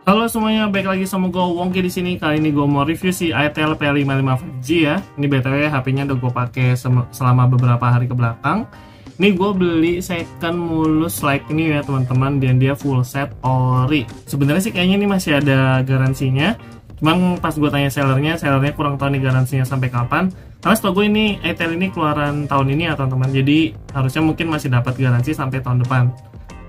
Halo semuanya, balik lagi sama gue Wongki di sini. Kali ini gue mau review si Itel P55 5G ya. Ini BTW HP-nya udah gue pakai selama beberapa hari ke belakang. Ini gue beli second mulus like ini ya teman-teman, dan dia full set ori. Sebenarnya sih kayaknya ini masih ada garansinya. Cuman pas gue tanya sellernya kurang tahu nih garansinya sampai kapan. Karena setahu gue ini Itel ini keluaran tahun ini ya teman-teman. Jadi harusnya mungkin masih dapat garansi sampai tahun depan.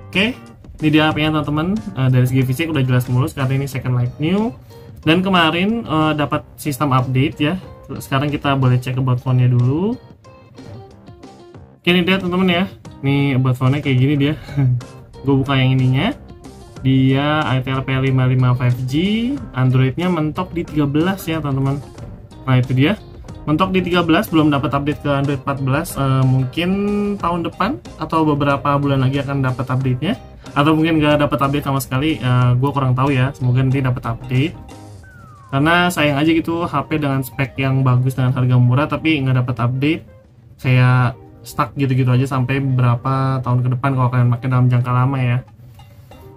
Oke. Ini dia HP-nya teman-teman, dari segi fisik udah jelas mulus karena ini second like new. Dan kemarin dapat sistem update ya. Sekarang kita boleh cek about phone-nya dulu. Oke, ini dia teman-teman ya. Ini about phone-nya kayak gini dia. Gue buka yang ininya. Dia Itel P55 5G, Android-nya mentok di 13 ya teman-teman. Nah itu dia. Mentok di 13, belum dapat update ke Android 14. Mungkin tahun depan atau beberapa bulan lagi akan dapat update-nya. Atau mungkin gak dapat update sama sekali, gue kurang tahu ya. Semoga nanti dapat update. Karena sayang aja gitu HP dengan spek yang bagus dengan harga murah tapi nggak dapat update, kayak stuck gitu-gitu aja sampai beberapa tahun ke depan kalau kalian pakai dalam jangka lama ya.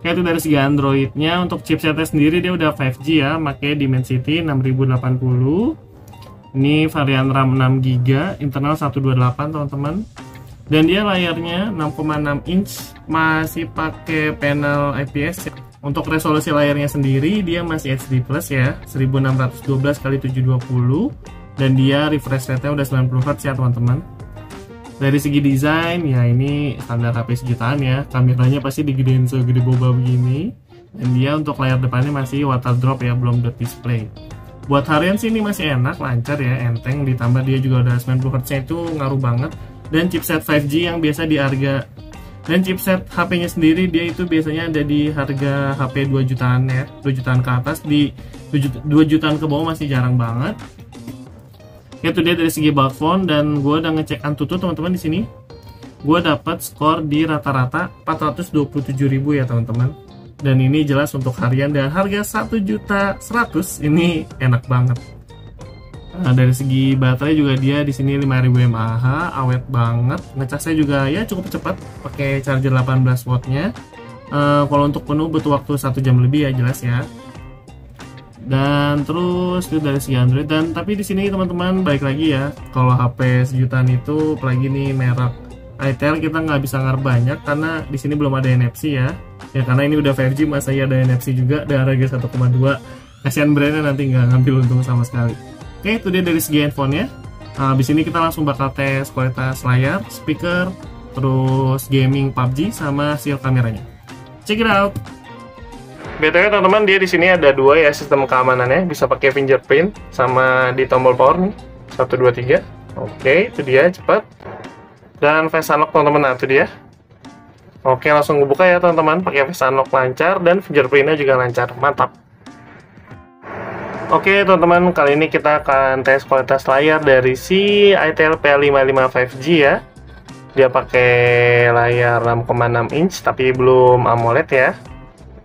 Oke, itu dari segi Android-nya. Untuk chipsetnya sendiri dia udah 5G ya, pakai Dimensity 6080. Ini varian RAM 6GB, internal 128 teman-teman. Dan dia layarnya 6,6 inch, masih pakai panel IPS ya. Untuk resolusi layarnya sendiri dia masih HD plus ya, 1612x720, dan dia refresh rate-nya udah 90Hz ya teman-teman. Dari segi desain ya ini standar HP sejutaan ya, kameranya pasti digedein segede boba begini. Dan dia untuk layar depannya masih water drop ya, belum dot display. Buat harian sih ini masih enak, lancar ya, enteng, ditambah dia juga udah 90Hz, itu ngaruh banget. Dan chipset 5G yang biasa di harga, dan chipset HP-nya sendiri dia itu biasanya ada di harga HP 2 jutaan ya, 2 jutaan ke atas. Di 2 jutaan ke bawah masih jarang banget. Itu dia dari segi about phone. Dan gue udah ngecek Antutu teman-teman di sini. Gue dapat skor di rata-rata 427.000 ya teman-teman. Dan ini jelas untuk harian dan harga 1.100.000 ini enak banget. Nah, dari segi baterai juga dia di sini 5000 mAh, awet banget. Ngecasnya juga ya cukup cepat, pakai charger 18 wattnya. Kalau untuk penuh butuh waktu 1 jam lebih ya, jelas ya. Dan terus itu dari segi Android. Dan tapi di sini teman-teman balik lagi ya, kalau HP sejutaan itu, apalagi nih merek Itel, kita nggak bisa ngarep banyak karena di sini belum ada NFC ya. Ya karena ini udah 5G, masa ya ada NFC juga dengan harga 1,2. Kasihan brandnya nanti nggak ngambil untung sama sekali. Oke, itu dia dari segi handphonenya. Nah, habis ini kita langsung bakal tes kualitas layar, speaker, terus gaming PUBG sama shield kameranya. Check it out. BTW teman-teman, dia di sini ada dua ya sistem keamanannya, bisa pakai fingerprint sama di tombol power nih. 1 2 3. Oke, itu dia, cepat. Dan face unlock teman-teman, nah itu dia. Oke, langsung buka ya teman-teman, pakai face unlock lancar dan fingerprintnya juga lancar, mantap. Oke teman-teman, kali ini kita akan tes kualitas layar dari si Itel P55 5G ya. Dia pakai layar 6,6 inch tapi belum AMOLED ya.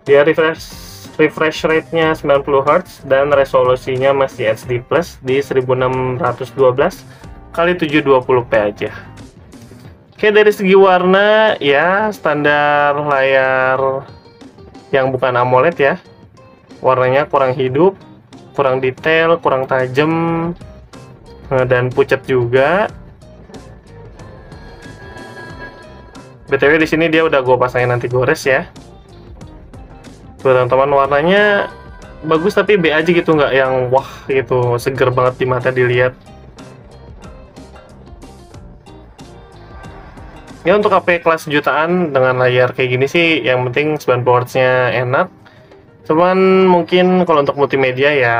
Dia refresh rate-nya 90Hz dan resolusinya masih HD plus di 1612x720p aja. Oke, dari segi warna ya standar layar yang bukan AMOLED ya. Warnanya kurang hidup, kurang detail, kurang tajam, dan pucat juga. BTW di sini dia udah gue pasangin nanti gores ya. Tuh teman-teman, warnanya bagus tapi B aja gitu, nggak yang wah gitu, seger banget di mata dilihat. Ya untuk HP kelas jutaan dengan layar kayak gini sih, yang penting 90Hz-nya enak. Cuman mungkin kalau untuk multimedia ya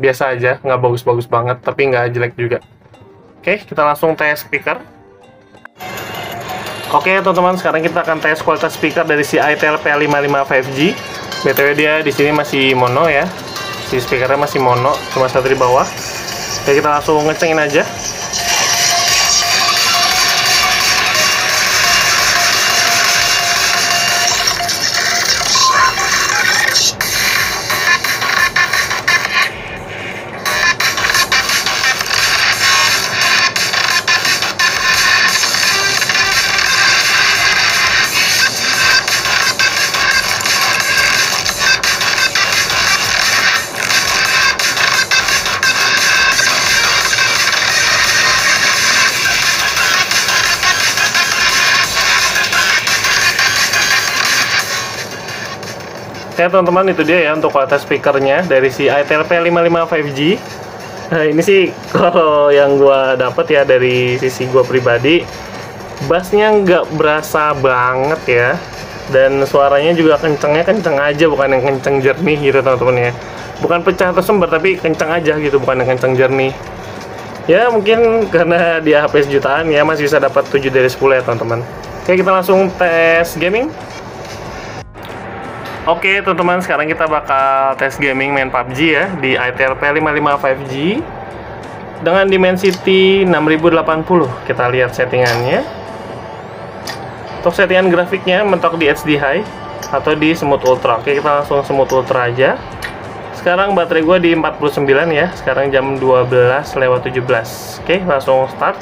biasa aja, nggak bagus-bagus banget tapi nggak jelek juga. Oke, kita langsung tes speaker. Oke teman-teman, sekarang kita akan tes kualitas speaker dari si Itel P55 5G. BTW dia di sini masih mono ya, si speakernya masih mono, cuma satu di bawah. Oke, kita langsung ngecengin aja. Oke teman-teman, itu dia ya untuk kualitas speakernya dari si ITEL P55 5G. Nah ini sih kalau yang gua dapet ya dari sisi gua pribadi, bassnya nggak berasa banget ya, dan suaranya juga kencengnya kenceng aja, bukan yang kenceng jernih gitu teman-teman ya. Bukan pecah atau sumber, tapi kenceng aja gitu, bukan yang kenceng jernih. Ya mungkin karena dia HP sejutaan ya, masih bisa dapat 7 dari 10 ya teman-teman. Oke, kita langsung tes gaming. Oke teman-teman, sekarang kita bakal tes gaming main PUBG ya di ITEL P55 5G dengan Dimensity 6080. Kita lihat settingannya. Untuk settingan grafiknya mentok di HD High atau di Smooth Ultra. Oke, kita langsung Smooth Ultra aja. Sekarang baterai gue di 49 ya. Sekarang jam 12:17. Oke, langsung start.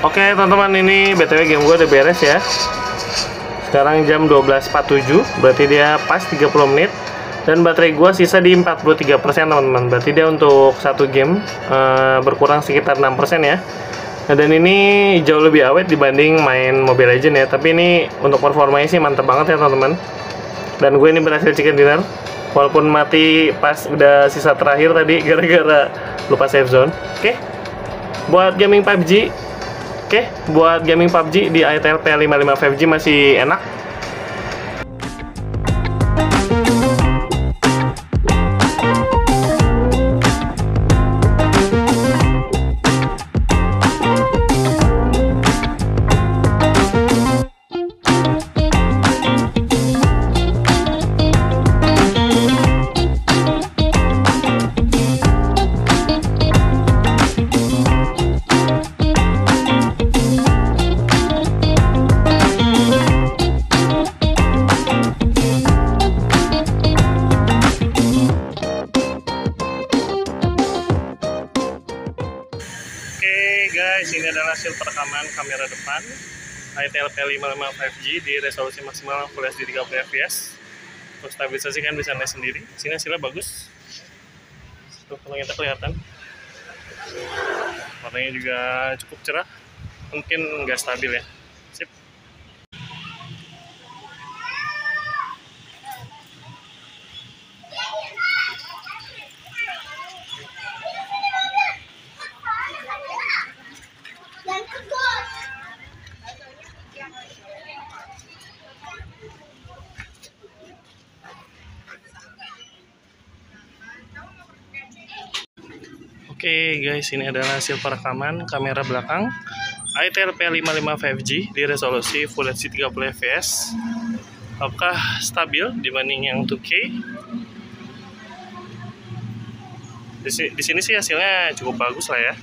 Oke teman-teman, ini BTW game gue udah beres ya. Sekarang jam 12:47, berarti dia pas 30 menit. Dan baterai gue sisa di 43% teman-teman. Berarti dia untuk satu game berkurang sekitar 6% ya. Nah, dan ini jauh lebih awet dibanding main Mobile Legends ya. Tapi ini untuk performanya sih mantep banget ya teman-teman. Dan gue ini berhasil chicken dinner, walaupun mati pas udah sisa terakhir tadi gara-gara lupa save zone. Oke, buat gaming PUBG di ITEL P55 5G masih enak. Guys, ini adalah hasil perekaman kamera depan ITEL P55 5G di resolusi maksimal Full HD 30 fps. Untuk stabilisasi kan bisa lihat sendiri. Sini hasilnya bagus. Tuh, kalau kita kelihatan. Warnanya juga cukup cerah. Mungkin nggak stabil ya. Sip. Oke guys, ini adalah hasil perekaman kamera belakang ITEL P55 5G di resolusi Full HD 30 fps. Apakah stabil dibanding yang 2K? Di sini sih hasilnya cukup bagus lah ya.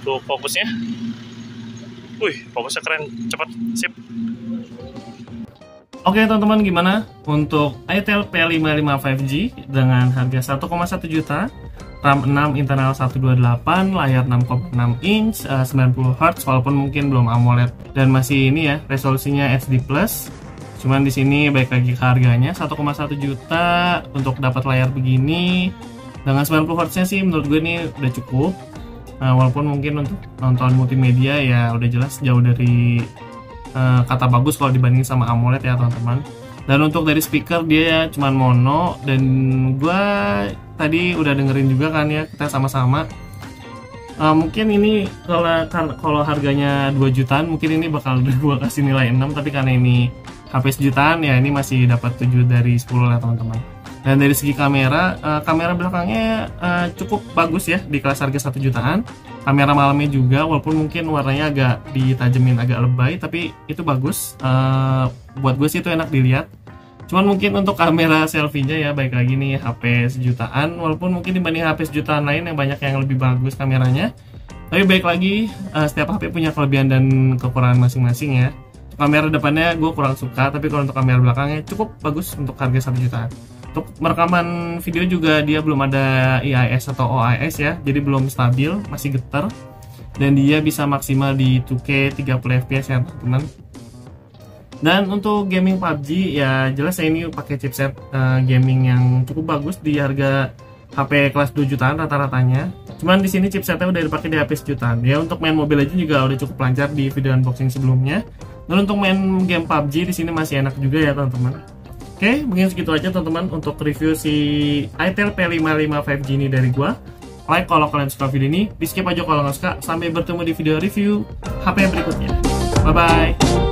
Tuh fokusnya. Wih, fokusnya keren, cepat, sip. Oke teman-teman, gimana untuk ITEL P55 5G dengan harga 1,1 juta, RAM 6 internal 128, layar 6,6 inch, 90 Hz walaupun mungkin belum AMOLED dan masih ini ya resolusinya HD+. Cuman di sini baik lagi ke harganya 1,1 juta untuk dapat layar begini dengan 90 Hz-nya sih menurut gue ini udah cukup. Walaupun mungkin untuk nonton multimedia ya udah jelas jauh dari kata bagus kalau dibanding sama AMOLED ya teman-teman. Dan untuk dari speaker dia cuman mono, dan gua tadi udah dengerin juga kan ya, kita sama-sama Mungkin ini kalau harganya 2 jutaan mungkin ini bakal gua kasih nilai 6, tapi karena ini HP sejutaan ya ini masih dapat 7 dari 10 lah teman-teman. Dan dari segi kamera, kamera belakangnya cukup bagus ya di kelas harga 1 jutaan. Kamera malamnya juga, walaupun mungkin warnanya agak ditajemin agak lebay, tapi itu bagus. Buat gue sih itu enak dilihat. Cuman mungkin untuk kamera selfie-nya ya, baik lagi nih HP sejutaan, walaupun mungkin dibanding HP sejutaan lain yang banyak yang lebih bagus kameranya. Tapi baik lagi, setiap HP punya kelebihan dan kekurangan masing-masing ya. Kamera depannya gue kurang suka, tapi kalau untuk kamera belakangnya cukup bagus untuk harga 1 jutaan. Untuk merekaman video juga dia belum ada IIS atau OIS ya, jadi belum stabil, masih getar. Dan dia bisa maksimal di 2K 30 fps ya teman-teman. Dan untuk gaming PUBG ya jelas saya ini pakai chipset gaming yang cukup bagus di harga HP kelas 2 jutaan rata-ratanya. Cuman di sini chipsetnya udah dipakai di HP sejutaan. Ya untuk main Mobile Legends juga udah cukup lancar di video unboxing sebelumnya. Dan untuk main game PUBG di sini masih enak juga ya teman-teman. Oke, mungkin segitu aja teman-teman untuk review si Itel P55 5G ini dari gua. Like kalau kalian suka video ini, di skip aja kalau nggak suka. Sampai bertemu di video review HP berikutnya. Bye bye.